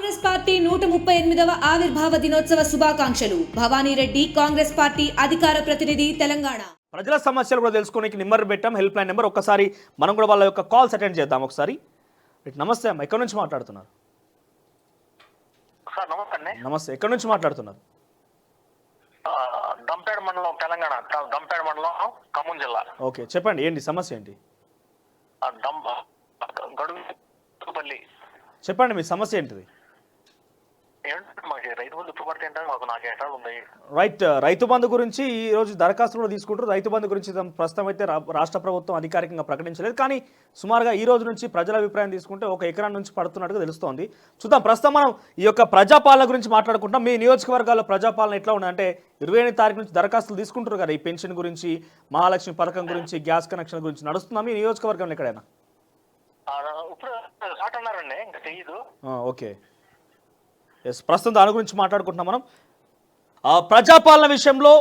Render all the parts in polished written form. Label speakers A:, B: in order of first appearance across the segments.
A: Congress party 138వ ఆవిర్భావ దినోత్సవ శుభాకాంక్షలు. భవానీరెడ్డి, కాంగ్రెస్ పార్టీ అధికార ప్రతినిధి, తెలంగాణ.
B: ప్రజల సమస్యలు కూడా తెలుసుకోవడానికి నెంబర్ పెట్టాం, హెల్ప్ లైన్ నెంబర్. ఒక్కసారి మనం కూడా వాళ్ళ యొక్క కాల్స్ అటెండ్ చేద్దాం ఒకసారి. నమస్తే అమ్మ, ఎక్కడి నుంచి మాట్లాడుతున్నారు? నమస్తే, ఎక్కడి నుంచి మాట్లాడుతున్నారు?
C: దంపేడ మండలం, తెలంగాణ. దంపేడ మండలం, ఖమ్మం జిల్లా.
B: ఓకే, చెప్పండి, ఏంటి సమస్య ఏంటి?
C: గడుగుపల్లి.
B: చెప్పండి, మీ సమస్య ఏంటిది?
C: మాకు రైతు బంధు ఇప్పుడు పడితే మాకు 4 ఎకరాలు ఉన్నాయి.
B: రైట్, రైతు బంధు గురించి ఈ రోజు దరఖాస్తు కూడా తీసుకుంటారు. రైతు బంధు గురించి ప్రస్తుతం అయితే రాష్ట్ర ప్రభుత్వం అధికారికంగా ప్రకటించలేదు, కానీ సుమారుగా ఈ రోజు నుంచి ప్రజల అభిప్రాయం తీసుకుంటే 1 ఎకరా నుంచి పడుతున్నట్టుగా తెలుస్తోంది. చూద్దాం. ప్రస్తుతం మనం ఈ యొక్క ప్రజాపాలన గురించి మాట్లాడుకుంటాం. మీ నియోజకవర్గాల్లో ప్రజాపాలన ఎట్లా ఉంది అంటే 28 తారీఖు నుంచి దరఖాస్తులు తీసుకుంటారు కదా, ఈ పెన్షన్ గురించి, మహాలక్ష్మి పథకం గురించి, గ్యాస్ కనెక్షన్ గురించి నడుస్తుందా మీ నియోజకవర్గంలో ఎక్కడైనా?
C: ఇప్పుడు స్టార్ట్ అన్నారండి, ఇంకా తెలియదు.
B: ఓకే, ఎస్, ప్రస్తుతం దాని గురించి మాట్లాడుకుంటున్నాం మనం. ప్రజాపాలన విషయంలో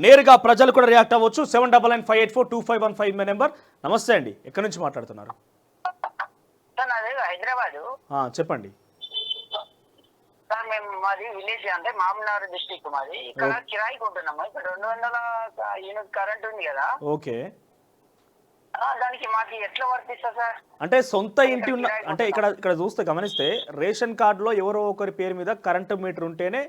B: నేరుగా ప్రజలు కూడా రియాక్ట్ అవ్వచ్చు. 7995842515 నెంబర్. నమస్తే అండి, ఎక్కడి నుంచి మాట్లాడుతున్నారు?
D: హైదరాబాద్.
B: చెప్పండి.
D: సార్ మేము మాది విలేజ్, అంటే మామనార్ డిస్ట్రిక్ట్ మాది. ఇక్కడ కిరాయికి ఉంటున్నాము. ఇక్కడ 200 యూనిట్ కరెంట్ ఉంది కదా.
B: ఓకే,
D: దానికి మాకు ఎట్లా వర్తిస్తా సార్?
B: అంటే సొంత ఇంటి ఉన్న, అంటే ఇక్కడ చూస్తే గమనిస్తే రేషన్ కార్డులో ఎవరో ఒకరి పేరు మీద కరెంటు మీటర్ ఉంటేనే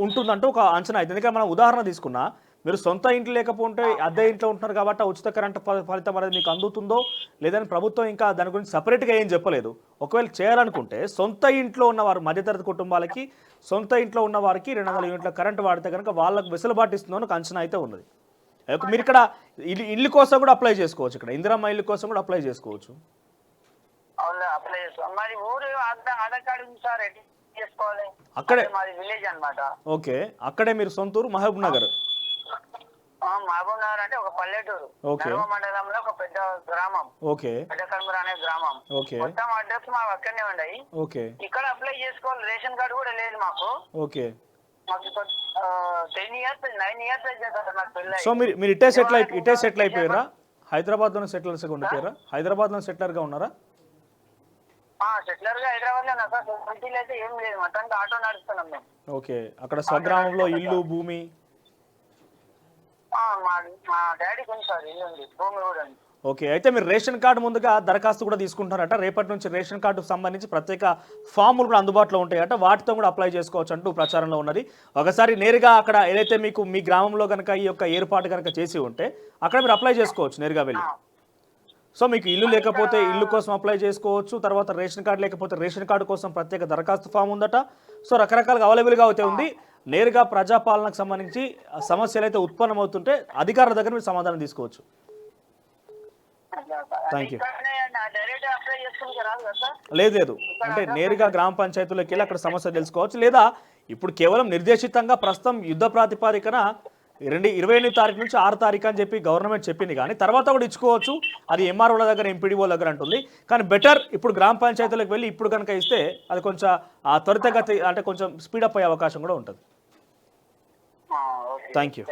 B: ఉంటుందంటూ ఒక అంచనా అయితే. ఎందుకంటే మనం ఉదాహరణ తీసుకున్నా, మీరు సొంత ఇంట్లో లేకపోతే అద్దె ఇంట్లో ఉంటున్నారు కాబట్టి ఉచిత కరెంటు ఫలితం అనేది మీకు అందుతుందో లేదని ప్రభుత్వం ఇంకా దాని గురించి సపరేట్గా ఏం చెప్పలేదు. ఒకవేళ చేయాలనుకుంటే సొంత ఇంట్లో ఉన్నవారు, మధ్యతరగతి కుటుంబాలకి, సొంత ఇంట్లో ఉన్న వారికి 200 యూనిట్ల కరెంటు వాడితే కనుక వాళ్ళకు వెసులుబాటు ఇస్తుందో ఒక అంచనా అయితే ఉన్నది. మీరు ఇక్కడ ఇల్లు కోసం కూడా అప్లై చేసుకోవచ్చు, ఇక్కడ ఇందిరమ్మ ఇల్లు కోసం కూడా అప్లై చేసుకోవచ్చు.
D: మరి ఊరు ఆధార్ కార్డు ఉంది సార్, చేసుకోవాలి
B: అక్కడే.
D: మాది విలేజ్ అన్నమాట.
B: ఓకే, అక్కడే మీరు సొంత ఊరు మహబూబ్ నగర్.
D: మహబూబ్ నగర్ అంటే ఒక పల్లెటూరు, మండలంలో ఒక పెద్ద గ్రామం.
B: ఓకే,
D: పెద్ద కర్మూర్ అనే గ్రామం.
B: ఓకే,
D: మొత్తం అడ్రస్ మాకు అక్కడనే ఉన్నాయి.
B: ఓకే,
D: ఇక్కడ అప్లై చేసుకోవాలి. రేషన్ కార్డు కూడా లేదు మాకు.
B: ఓకే.
D: మాకు 9 years అయితే నాకు పెళ్ళి.
B: సో మీరు ఇటే సెటిల్ అయిపోయారా? హైదరాబాద్లోనే ఉండిపోయారా? హైదరాబాద్లో సెటిలర్గా ఉన్నారా?
D: సెటిలర్ గా హైదరాబాద్ లో సార్. సిటీలో అయితే ఏం లేదు, మొత్తానికి ఆటో నడుస్తున్నాం మేము.
B: ఓకే, అక్కడ స్వగ్రామంలో ఇల్లు, భూమి?
D: మా డాడీకి ఉంది సార్, ఇల్లు ఉంది, భూమి కూడా ఉంది.
B: ఓకే, అయితే మీరు రేషన్ కార్డు ముందుగా దరఖాస్తు కూడా తీసుకుంటారట. రేపటి నుంచి రేషన్ కార్డుకు సంబంధించి ప్రత్యేక ఫామ్లు కూడా అందుబాటులో ఉంటాయట, వాటితో కూడా అప్లై చేసుకోవచ్చు అంటూ ప్రచారంలో ఉన్నది. ఒకసారి నేరుగా అక్కడ ఏదైతే మీకు మీ గ్రామంలో కనుక ఈ యొక్క ఏర్పాటు కనుక చేసి ఉంటే అక్కడ మీరు అప్లై చేసుకోవచ్చు నేరుగా వెళ్ళి. సో మీకు ఇల్లు లేకపోతే ఇల్లు కోసం అప్లై చేసుకోవచ్చు. తర్వాత రేషన్ కార్డు లేకపోతే రేషన్ కార్డు కోసం ప్రత్యేక దరఖాస్తు ఫామ్ ఉందట. సో రకరకాలుగా అవైలబుల్గా అయితే ఉంది. నేరుగా ప్రజాపాలనకు సంబంధించి సమస్యలు అయితే ఉత్పన్నమవుతుంటే అధికారుల దగ్గర మీరు సమాధానం తీసుకోవచ్చు. Thank you. లేదు, అంటే నేరుగా గ్రామ పంచాయతీలోకి వెళ్ళి అక్కడ సమస్య తెలుసుకోవచ్చు. లేదా ఇప్పుడు కేవలం నిర్దేశితంగా ప్రస్తుతం యుద్ధ ప్రాతిపాదికన 28 తారీఖు నుంచి 6 తారీఖు అని చెప్పి గవర్నమెంట్ చెప్పింది, కానీ తర్వాత కూడా ఇచ్చుకోవచ్చు. అది ఎంఆర్ఓల దగ్గర, ఎంపీడీఓ దగ్గర అంటుంది. కానీ బెటర్ ఇప్పుడు గ్రామ పంచాయతీలకు వెళ్ళి ఇప్పుడు కనుక ఇస్తే అది కొంచెం త్వరితగతి, అంటే కొంచెం స్పీడప్ అయ్యే అవకాశం కూడా ఉంటుంది. Thank you.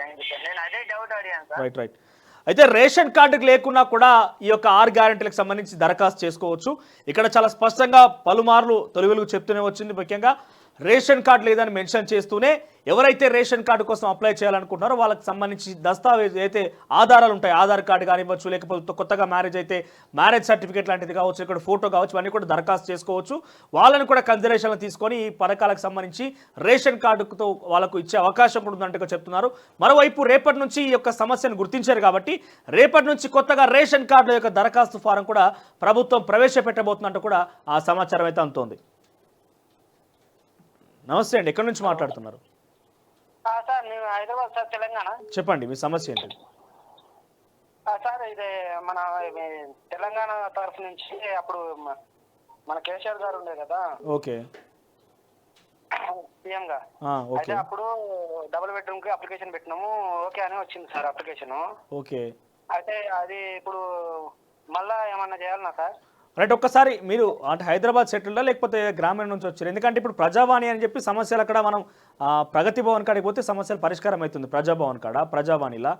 B: రైట్. అయితే రేషన్ కార్డుకు లేకున్నా కూడా ఈ యొక్క 6 గ్యారెంటీలకు సంబంధించి దరఖాస్తు చేసుకోవచ్చు. ఇక్కడ చాలా స్పష్టంగా పలుమార్లు తొలి వెలుగు చెప్తూనే వచ్చింది. ముఖ్యంగా రేషన్ కార్డు లేదని మెన్షన్ చేస్తూనే ఎవరైతే రేషన్ కార్డు కోసం అప్లై చేయాలనుకుంటున్నారో వాళ్ళకి సంబంధించి దస్తావేజ్ అయితే ఆధారాలు ఉంటాయి, ఆధార్ కార్డు కానివ్వచ్చు, లేకపోతే కొత్తగా మ్యారేజ్ అయితే మ్యారేజ్ సర్టిఫికేట్ లాంటిది కావచ్చు, ఇక్కడ ఫోటో కావచ్చు, ఇవన్నీ కూడా దరఖాస్తు చేసుకోవచ్చు. వాళ్ళని కూడా కన్సిడరేషన్లో తీసుకొని ఈ పథకాలకు సంబంధించి రేషన్ కార్డుతో వాళ్ళకు ఇచ్చే అవకాశం కూడా ఉందంటే చెప్తున్నారు. మరోవైపు రేపటి నుంచి ఈ యొక్క సమస్యను గుర్తించారు కాబట్టి రేపటి నుంచి కొత్తగా రేషన్ కార్డుల యొక్క దరఖాస్తు ఫారం కూడా ప్రభుత్వం ప్రవేశపెట్టబోతున్నట్టు కూడా ఆ సమాచారం అయితే అందుతోంది. నమస్తే అండి, ఎక్కడి నుంచి మాట్లాడుతున్నారు?
D: సార్ నేను హైదరాబాద్ సార్, తెలంగాణ.
B: చెప్పండి, మీ సమస్య ఏంటి?
D: సార్ ఇది మన తెలంగాణ తరఫు నుంచి అప్పుడు మన కేసీఆర్ గారు ఉండే కదా.
B: ఓకే,
D: సీఎం గా. అయితే అప్పుడు డబుల్ బెడ్రూమ్ కి అప్లికేషన్ పెట్టినాము. ఓకే అని వచ్చింది సార్ అప్లికేషన్.
B: ఓకే,
D: అయితే అది ఇప్పుడు మళ్ళా ఏమన్నా చేయాలన్నా సార్?
B: రైట్, ఒక్కసారి మీరు అంటే హైదరాబాద్ సెటిల్డా లేకపోతే గ్రామీణ నుంచి వచ్చారు? ఎందుకంటే ఇప్పుడు ప్రజావాణి అని చెప్పి సమస్యలు అక్కడ మనం ప్రగతి భవన్ కాడికి పోతే సమస్యలు పరిష్కారం అవుతుంది. ప్రజాభవన్ కాడ, ప్రజావాణిలా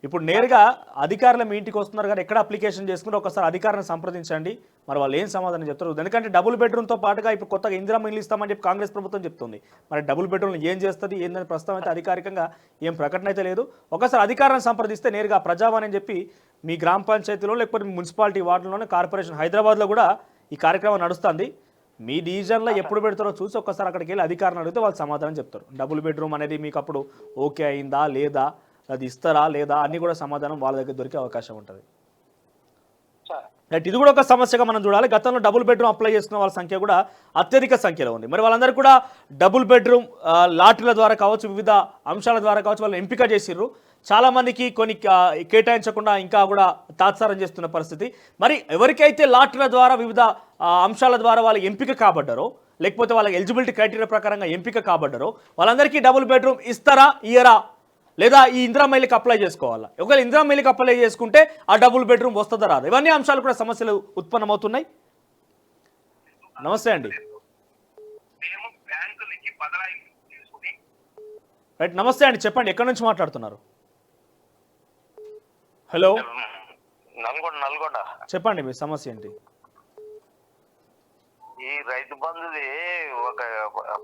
B: ఇప్పుడు నేరుగా అధికారులు మీ ఇంటికి వస్తున్నారు కానీ ఎక్కడ అప్లికేషన్ చేసుకుంటే ఒకసారి అధికారులను సంప్రదించండి. మరి వాళ్ళు ఏం సమాధానం చెప్తారు? ఎందుకంటే డబుల్ బెడ్రూమ్తో పాటుగా ఇప్పుడు కొత్తగా ఇందిరమ్మ ఇల్లు ఇస్తామని చెప్పి కాంగ్రెస్ ప్రభుత్వం చెప్తుంది. మరి డబుల్ బెడ్రూమ్లు ఏం చేస్తుంది ఏందని ప్రస్తుతం అయితే అధికారికంగా ఏం ప్రకటన అయితే లేదు. ఒకసారి అధికారులను సంప్రదిస్తే నేరుగా ప్రజావాణి అని చెప్పి మీ గ్రామ పంచాయతీలో లేకపోతే మున్సిపాలిటీ వార్డులోనే కార్పొరేషన్ హైదరాబాద్లో కూడా ఈ కార్యక్రమం నడుస్తుంది. మీ డివిజన్లో ఎప్పుడు పెడతారో చూసి ఒక్కసారి అక్కడికి వెళ్ళి అధికారులను అడిగితే వాళ్ళు సమాధానం చెప్తారు. డబుల్ బెడ్రూమ్ అనేది మీకు అప్పుడు ఓకే అయిందా లేదా, అది ఇస్తారా లేదా అని కూడా సమాధానం వాళ్ళ దగ్గర దొరికే అవకాశం ఉంటుంది. ఇది కూడా ఒక సమస్యగా మనం చూడాలి. గతంలో డబుల్ బెడ్రూమ్ అప్లై చేసుకున్న వాళ్ళ సంఖ్య కూడా అత్యధిక సంఖ్యలో ఉంది. మరి వాళ్ళందరూ కూడా డబుల్ బెడ్రూమ్ లాటరీల ద్వారా కావచ్చు, వివిధ అంశాల ద్వారా కావచ్చు వాళ్ళు ఎంపిక చేసిర్రు. చాలామందికి కొన్ని కేటాయించకుండా ఇంకా కూడా తాత్సారం చేస్తున్న పరిస్థితి. మరి ఎవరికైతే లాటరీల ద్వారా వివిధ అంశాల ద్వారా వాళ్ళు ఎంపిక కాబడ్డారో, లేకపోతే వాళ్ళకి ఎలిజిబిలిటీ క్రైటీరియా ప్రకారంగా ఎంపిక కాబడ్డారో వాళ్ళందరికీ డబుల్ బెడ్రూమ్ ఇస్తారా ఇయరా, లేదా ఈ ఇందిరమ్మ ఇల్లుకి అప్లై చేసుకోవాలా? ఒకవేళ ఇందిరమ్మ ఇల్లుకి అప్లై చేసుకుంటే ఆ డబుల్ బెడ్రూమ్ వస్తుందా రాదు? ఇవన్నీ అంశాలు కూడా సమస్యలు ఉత్పన్నమవుతున్నాయి. నమస్తే అండి. రైట్, నమస్తే అండి, చెప్పండి, ఎక్కడి నుంచి మాట్లాడుతున్నారు? హలో,
C: నల్గొండ.
B: చెప్పండి మీ సమస్య ఏంటి?
C: ఈ రైతు బంధుది ఒక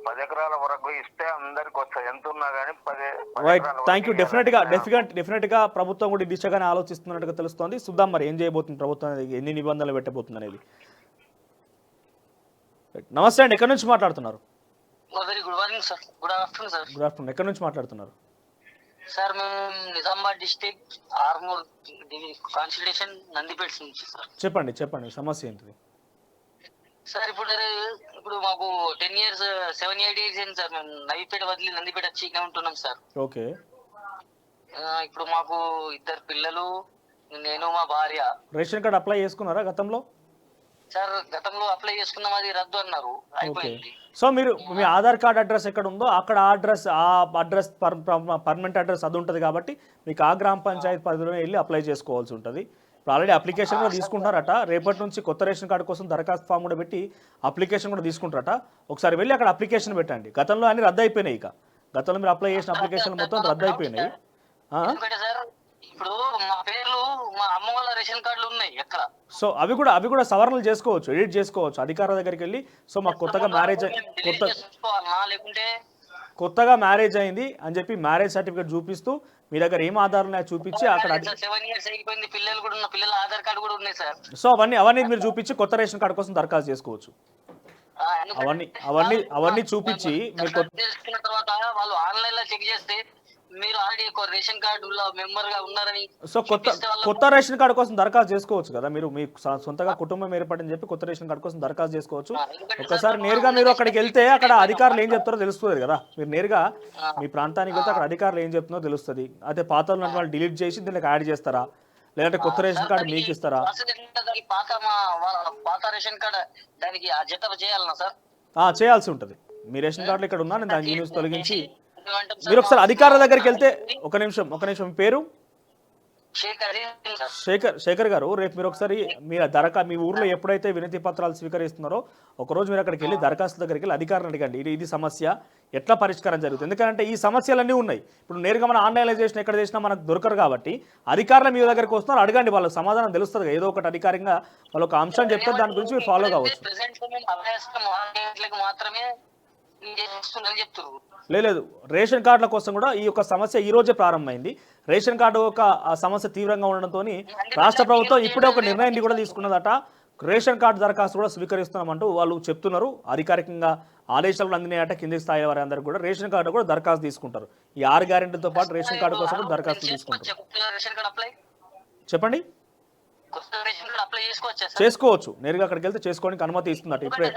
C: 10 ఎకరాల వరకు ఇస్తే అందరికి వస్తాయి, ఎంత ఉన్నా కానీ 10
B: రైట్, థ్యాంక్ యూ. డెఫినెట్ గా ప్రభుత్వం కూడా ఈ దిశగానే ఆలోచిస్తున్నట్టుగా తెలుస్తోంది. చూద్దాం మరి ఏం చేయబోతుంది ప్రభుత్వం అనేది, ఎన్ని నిబంధనలు పెట్టబోతుంది అనేది. నమస్తే అండి, ఎక్కడి నుంచి మాట్లాడుతున్నారు?
E: Very good morning sir. Good afternoon sir.
B: Good afternoon, ఎక్కడి నుంచి మాట్లాడుతున్నారు?
E: సార్ మేము నిజామాబాద్ డిస్ట్రిక్ట్ ఆర్మూర్ కాన్స్టిట్యూషన్ నందిపేట నుంచి సార్.
B: చెప్పండి సమస్య ఏంటిది?
E: సార్ ఇప్పుడు మాకు 10 years 7-8 years అయింది సార్. మేము నవిపేట వదిలి నందిపేట వచ్చి ఇక్కడ ఉంటున్నాం సార్.
B: ఓకే.
E: ఇప్పుడు మాకు 2 పిల్లలు, నేను మా భార్య.
B: రేషన్ కార్డ్ అప్లై చేసుకున్నారా గతంలో?
E: సార్ గతంలో అప్లై చేసుకున్నాం, అది రద్దు అన్నారు, అయిపోయింది.
B: సో మీరు మీ ఆధార్ కార్డ్ అడ్రస్ ఎక్కడ ఉందో అక్కడ ఆ అడ్రస్ పర్మనెంట్ అడ్రస్ అది ఉంటుంది కాబట్టి మీకు ఆ గ్రామ పంచాయతీ పరిధిలోనే వెళ్ళి అప్లై చేసుకోవాల్సి ఉంటుంది. ఇప్పుడు ఆల్రెడీ అప్లికేషన్ కూడా తీసుకుంటారట. రేపటి నుంచి కొత్త రేషన్ కార్డు కోసం దరఖాస్తు ఫామ్ కూడా పెట్టి అప్లికేషన్ కూడా తీసుకుంటారట. ఒకసారి వెళ్ళి అక్కడ అప్లికేషన్ పెట్టండి. గతంలో అన్ని రద్దు అయిపోయినాయి. ఇక గతంలో మీరు అప్లై చేసిన అప్లికేషన్ మొత్తం రద్దు అయిపోయినాయి.
E: ఇప్పుడు మా పేర్లు మా అమ్మ వాళ్ళ రేషన్ కార్డులు ఉన్నాయి ఎక్కడ.
B: సో అవి కూడా సవరణలు చేసుకోవచ్చు, ఎడిట్ చేసుకోవచ్చు అధికారుల దగ్గరికి వెళ్ళి. సో మాకు కొత్తగా కొత్తగా మ్యారేజ్ అయింది అని చెప్పి మ్యారేజ్ సర్టిఫికేట్ చూపిస్తూ మీ దగ్గర ఏం ఆధారం ఉన్నాయో చూపించి అక్కడ
E: 7 years అయిపోయింది, పిల్లలు కూడా ఉన్న పిల్లల ఆధార్ కార్డు కూడా ఉన్నాయి సార్.
B: సో అవన్నీ మీరు చూపించి కొత్త రేషన్ కార్డు కోసం దరఖాస్తు చేసుకోవచ్చు. అవన్నీ చూపించి మీరు
E: చేసుకున్న తర్వాత వాళ్ళు ఆన్లైన్ లో చెక్ చేస్తే మీరు ఆల్రెడీ ఒక రేషన్ కార్డులో మెంబర్ గా ఉన్నారని.
B: సో కొత్త రేషన్ కార్డు కోసం దరఖాస్తు చేసుకోవచ్చు కదా మీరు. మీకు సొంతగా కుటుంబం ఏర్పడని చెప్పి కొత్త రేషన్ కార్డు కోసం దరఖాస్తు చేసుకోవచ్చు. ఒకసారి నేరుగా మీరు అక్కడికి వెళ్తే అక్కడ అధికారులు ఏం చెప్తారో తెలుస్తుంది కదా. మీరు నేరుగా మీ ప్రాంతానికి వెళ్తే అక్కడ అధికారులు ఏం చెప్తున్నారో తెలుస్తుంది. అయితే పాత వాళ్ళు డిలీట్ చేసి దీనికి యాడ్ చేస్తారా, లేదంటే కొత్త రేషన్ కార్డు మీకు ఇస్తారా?
E: పాత రేషన్ కార్డు దానికి జత చేయాలన్నా సార్?
B: చేయాల్సి ఉంటుంది. మీ రేషన్ కార్డులో ఇక్కడ ఉన్నా నేను దాని న్యూస్ తొలగించి మీరు ఒకసారి అధికారుల దగ్గరికి వెళ్తే. ఒక నిమిషం మీ పేరు? శేఖర్ గారు, రేపు మీరు ఒకసారి మీ ఊర్లో ఎప్పుడైతే వినతి పత్రాలు స్వీకరిస్తున్నారో ఒకరోజు మీరు అక్కడికి వెళ్ళి దరఖాస్తు దగ్గరికి వెళ్ళి అధికారులను అడగండి, ఇది సమస్య ఎట్లా పరిష్కారం జరుగుతుంది. ఎందుకంటే ఈ సమస్యలన్నీ ఉన్నాయి. ఇప్పుడు నేరుగా మనం ఆన్లైన్లో చేసిన ఎక్కడ చేసినా మనకు దొరకరు కాబట్టి అధికారులు మీ దగ్గరికి వస్తున్నారు, అడగండి, వాళ్ళకి సమాధానం తెలుస్తుంది. ఏదో ఒకటి అధికారికంగా వాళ్ళు ఒక అంశం చెప్తారు, దాని గురించి మీరు ఫాలో కావచ్చు. లేదు, రేషన్ కార్డుల కోసం కూడా ఈ యొక్క సమస్య ఈ రోజే ప్రారంభమైంది. రేషన్ కార్డు ఒక సమస్య తీవ్రంగా ఉండడంతో రాష్ట్ర ప్రభుత్వం ఇప్పుడే ఒక నిర్ణయాన్ని కూడా తీసుకున్నదట. రేషన్ కార్డు దరఖాస్తు కూడా స్వీకరిస్తున్నామంటూ వాళ్ళు చెప్తున్నారు. అధికారికంగా ఆదేశాలు కూడా అందినాయట. కింది స్థాయి వారి అందరూ కూడా రేషన్ కార్డు కూడా దరఖాస్తు తీసుకుంటారు. ఈ 6 గ్యారెంటీతో పాటు రేషన్ కార్డు కోసం కూడా దరఖాస్తు తీసుకుంటారు. చెప్పండి. చేసుకోవచ్చు, నేరుగా అక్కడికి వెళ్తే చేసుకోవడానికి అనుమతి ఇస్తుందట ఇప్పుడే.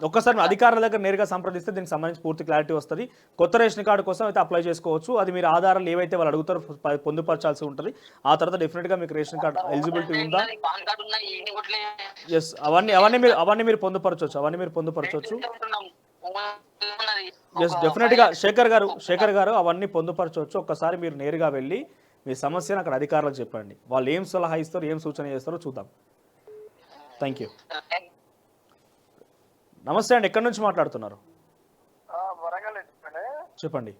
B: ఒక్కసారి అధికారుల దగ్గర నేరుగా సంప్రదిస్తే దీనికి సంబంధించి పూర్తి క్లారిటీ వస్తుంది. కొత్త రేషన్ కార్డు కోసం అయితే అప్లై చేసుకోవచ్చు. అది మీరు ఆధారాలు ఏవైతే వాళ్ళు అడుగుతారో పొందుపరచాల్సి ఉంటుంది. ఆ తర్వాత డెఫినెట్గా మీకు రేషన్ కార్డు ఎలిజిబిలిటీ ఉందా, ఎస్, అవన్నీ మీరు పొందుపరచవచ్చు. ఎస్, డెఫినెట్గా శేఖర్ గారు అవన్నీ పొందుపరచవచ్చు. ఒక్కసారి మీరు నేరుగా వెళ్ళి మీ సమస్యను అక్కడ అధికారులకు చెప్పండి. వాళ్ళు ఏం సలహా ఇస్తారో ఏం సూచన చేస్తారో చూద్దాం. Thank you. నమస్తే అండి, ఎక్కడి నుంచి మాట్లాడుతున్నారు? చెప్పండి.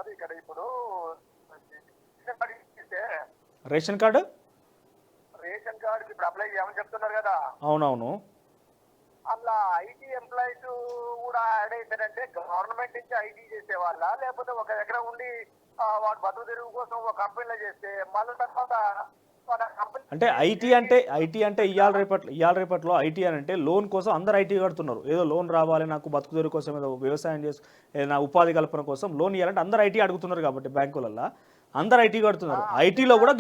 F: అది ఇక్కడ ఇప్పుడు
B: రేషన్ కార్డు
F: ఇప్పుడు అప్లై చేయమని చెప్తున్నారు కదా,
B: అవునవును.
F: అలా ఐటీ ఎంప్లాయీస్ కూడా యాడ్ అవుతారంటే గవర్నమెంట్ నుంచి ఐటీ చేసే వాళ్ళ, లేకపోతే ఒక దగ్గర ఉండి వాడు బతుకు తెరువు కోసం ఒక కంపెనీలో చేస్తే మళ్ళీ తర్వాత కంపెనీ
B: అంటే ఐటీ అంటే ఇవాళ రేపట్లో ఐటీ అని అంటే లోన్ కోసం అందరు ఐటీ కడుతున్నారు. ఏదో లోన్ రావాలి, నాకు బతుకుదొరి కోసం, ఏదో వ్యవసాయం చేసి ఏదైనా ఉపాధి కల్పన కోసం లోన్ ఇవ్వాలంటే అందరు ఐటీ అడుగుతున్నారు కాబట్టి బ్యాంకులలో అందరు ఐటీ కడుతున్నారు. ఐటీలో కూడా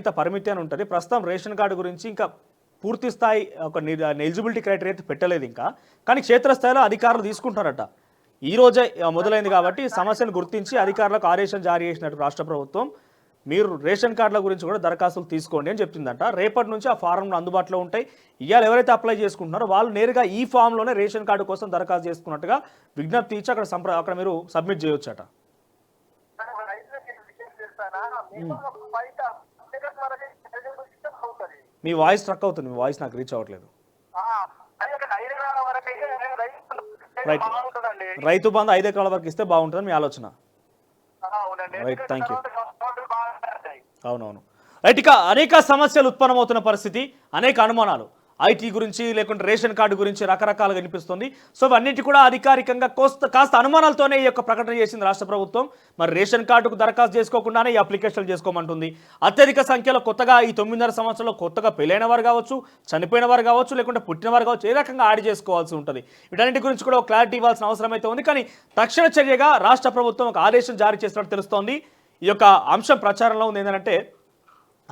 B: ఇంత పరిమితి అని ఉంటుంది, ప్రస్తుతం రేషన్ కార్డు గురించి ఇంకా పూర్తి స్థాయి ఒక ఎలిజిబిలిటీ క్రైటీరియా పెట్టలేదు ఇంకా, కానీ క్షేత్రస్థాయిలో అధికారులు తీసుకుంటారట. ఈ రోజే మొదలైంది కాబట్టి సమస్యను గుర్తించి అధికారులకు ఆదేశం జారీ చేసినట్టు రాష్ట్ర ప్రభుత్వం, మీరు రేషన్ కార్డుల గురించి కూడా దరఖాస్తులు తీసుకోండి అని చెప్తుందంట. రేపటి నుంచి ఆ ఫారంలు అందుబాటులో ఉంటాయి. ఇవాళ ఎవరైతే అప్లై చేసుకుంటున్నారో వాళ్ళు నేరుగా ఈ ఫామ్లోనే రేషన్ కార్డు కోసం దరఖాస్తు చేసుకున్నట్టుగా విజ్ఞప్తి ఇచ్చి అక్కడ మీరు సబ్మిట్ చేయొచ్చట. మీ వాయిస్ స్ట్రక్ అవుతుంది, మీ వాయిస్ నాకు రీచ్ అవ్వట్లేదు. రైట్, రైతు బంధు 5 ఎకరాల వరకు ఇస్తే బాగుంటుంది మీ ఆలోచన. Right, thank you. అవునవును, రైట్. ఇక అనేక సమస్యలు ఉత్పన్నమవుతున్న పరిస్థితి, అనేక అనుమానాలు ఐటీ గురించి లేకుంటే రేషన్ కార్డు గురించి రకరకాలుగా వినిపిస్తుంది. సో అన్నింటి కూడా అధికారికంగా కాస్త అనుమానాలతోనే ఈ యొక్క ప్రకటన చేసింది రాష్ట్ర ప్రభుత్వం. మరి రేషన్ కార్డుకు దరఖాస్తు చేసుకోకుండానే ఈ అప్లికేషన్లు చేసుకోమంటుంది. అత్యధిక సంఖ్యలో కొత్తగా ఈ 9.5 సంవత్సరంలో కొత్తగా పెళ్ళైన వారు కావచ్చు, చనిపోయిన వారు కావచ్చు, లేకుంటే పుట్టిన వారు కావచ్చు, ఏ రకంగా యాడ్ చేసుకోవాల్సి ఉంటుంది. వీటన్నిటి గురించి కూడా క్లారిటీ ఇవ్వాల్సిన అవసరం అయితే ఉంది. కానీ తక్షణ చర్యగా రాష్ట్ర ప్రభుత్వం ఒక ఆదేశం జారీ చేసినట్టు తెలుస్తోంది. ఈ యొక్క అంశం ప్రచారంలో ఉంది. ఏంటంటే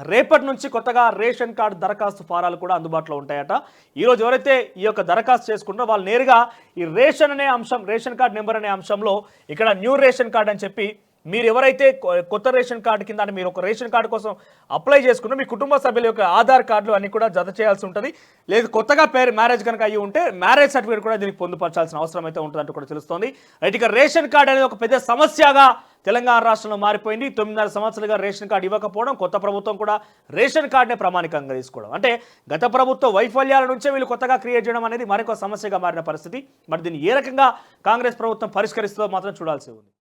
B: రేపటి నుంచి కొత్తగా రేషన్ కార్డు దరఖాస్తు ఫారాలు కూడా అందుబాటులో ఉంటాయట. ఈరోజు ఎవరైతే ఈ యొక్క దరఖాస్తు చేసుకుంటారో వాళ్ళు నేరుగా ఈ రేషన్ అనే అంశం, రేషన్ కార్డు నెంబర్ అనే అంశంలో ఇక్కడ న్యూ రేషన్ కార్డు అని చెప్పి మీరు ఎవరైతే కొత్త రేషన్ కార్డు కింద మీరు ఒక రేషన్ కార్డు కోసం అప్లై చేసుకుంటే మీ కుటుంబ సభ్యుల యొక్క ఆధార్ కార్డులు అన్ని కూడా జత చేయాల్సి ఉంటుంది. లేదు కొత్తగా మ్యారేజ్ కనుక అయ్యి ఉంటే మ్యారేజ్ సర్టిఫికేట్ కూడా దీనికి పొందుపరచాల్సిన అవసరం అయితే ఉంటుందంటూ కూడా తెలుస్తోంది. రైట్, ఇక రేషన్ కార్డు అనేది ఒక పెద్ద సమస్యగా తెలంగాణ రాష్ట్రంలో మారిపోయింది. 9.5 సంవత్సరాలుగా రేషన్ కార్డు ఇవ్వకపోవడం, కొత్త ప్రభుత్వం కూడా రేషన్ కార్డునే ప్రామాణికంగా తీసుకోవడం, అంటే గత ప్రభుత్వ వైఫల్యాల నుంచే వీళ్ళు కొత్తగా క్రియేట్ చేయడం అనేది మరొక సమస్యగా మారిన పరిస్థితి. మరి దీన్ని ఏ రకంగా కాంగ్రెస్ ప్రభుత్వం పరిష్కరిస్తుందో మాత్రం చూడాల్సి ఉంది.